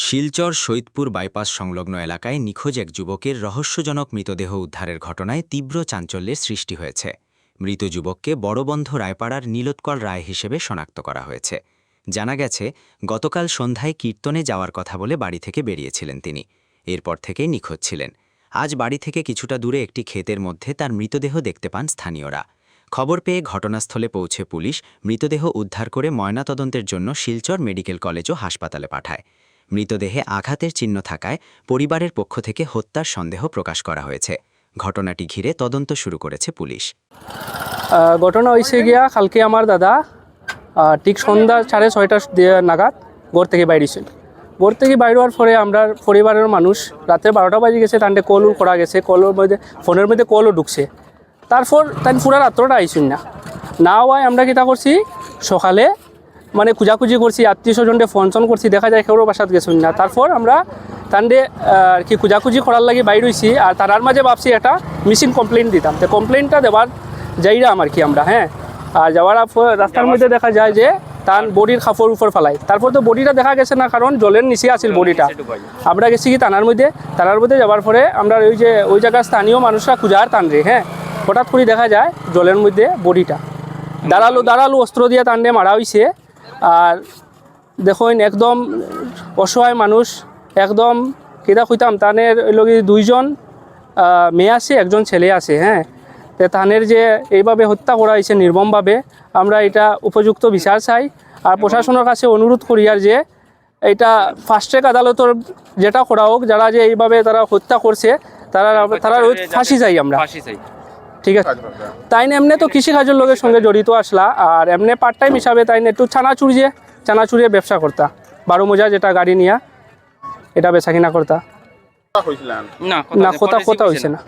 Silchar Saidpur bypass সংলগ্ন এলাকায় নিখোঁজ এক যুবকের রহস্যজনক মৃতদেহ উদ্ধারের ঘটনায় তীব্র চাঞ্চল্যের সৃষ্টি হয়েছে। মৃত যুবককে বড়বন্ধ রায়পাড়ার নীলোৎকল রায় হিসেবে শনাক্ত করা হয়েছে। জানা গেছে, গতকাল সন্ধ্যায় কীর্তনে যাওয়ার কথা বলে বাড়ি থেকে বেরিয়েছিলেন তিনি। এরপর থেকেই নিখোঁজ ছিলেন। আজ বাড়ি থেকে কিছুটা দূরে একটি ক্ষেতের মধ্যে তার মৃতদেহ দেখতে পান স্থানীয়রা। খবর পেয়ে ঘটনাস্থলে পৌঁছে পুলিশ মৃতদেহ উদ্ধার করে ময়নাতদন্তের জন্য শিলচর মেডিকেল কলেজ ও হাসপাতালে পাঠায়। মৃতদেহে আঘাতের চিহ্ন থাকায় পরিবারের পক্ষ থেকে হত্যার সন্দেহ প্রকাশ করা হয়েছে। ঘটনাটি ঘিরে তদন্ত শুরু করেছে পুলিশ। ঘটনা হয়েছে গিয়া কালকে আমার দাদা ঠিক সন্ধ্যা 6:30 নাগাদ ঘর থেকে বাইরেছিল। ঘর থেকে বাইর হওয়ার পরে আমরা পরিবারের মানুষ রাত্রে 12টা বাজে গেছে, তান্ডে কলও করা গেছে, কলের মধ্যে ফোনের মধ্যে কলও ঢুকছে। তারপর তাই পুরা রাত্রটা আইসুন না হওয়ায় আমরা কিতা করছি, সকালে মানে খুঁজাখুঁজি করছি, আত্মীয় স্বজনকে ফোন করছি, দেখা যায় কেউ বাসাত গেছুন না। তারপর আমরা তান্ডে আর কি খুঁজাখুঁজি করার লাগে বাইর হয়েছি। আর তার মাঝে ভাবছি একটা মিসিং কমপ্লেন দিতাম। তো কমপ্লেনটা দেওয়ার যাইরাম আর কি আমরা, হ্যাঁ। আর যাওয়ার রাস্তার মধ্যে দেখা যায় যে তার বডির খাপড় উপর ফেলায়। তারপর তো বডিটা দেখা গেছে না, কারণ জলের নিচে আছিল বডিটা। আমরা গেছি কি থানার মধ্যে যাওয়ার পরে আমরা ওই জায়গার স্থানীয় মানুষরা খুঁজার টানরে, হ্যাঁ, হঠাৎ করে দেখা যায় জলের মধ্যে বডিটা দাঁড়ালো অস্ত্র দিয়ে টানলে মারা হয়েছে। আর দেখুন একদম অসহায় মানুষ, একদম কিতা কইতাম, তানের লগে 2জন মেয়ে আছে, একজন ছেলে আছে, হ্যাঁ। তো তানের যে এইভাবে হত্যা করা হয়েছে নির্মমভাবে, আমরা এটা উপযুক্ত বিচার চাই। আর প্রশাসনের কাছে অনুরোধ করি আর যে এটা ফাস্ট ট্র্যাক আদালতের যেটা করা হোক, যারা যে এইভাবে তারা হত্যা করছে তারা ফাঁসি চাই আমরা, ঠিক আছে। তাই এমনি তো কৃষিকাজের লোকের সঙ্গে জড়িত আসলা, আর এমনি পার্ট টাইম হিসাবে তাই একটু চানাচুরিয়ে ব্যবসা করতা, 12 মজা যেটা গাড়ি নিয়া এটা বেচা কিনা করতা। না, কথা হয়েছে না।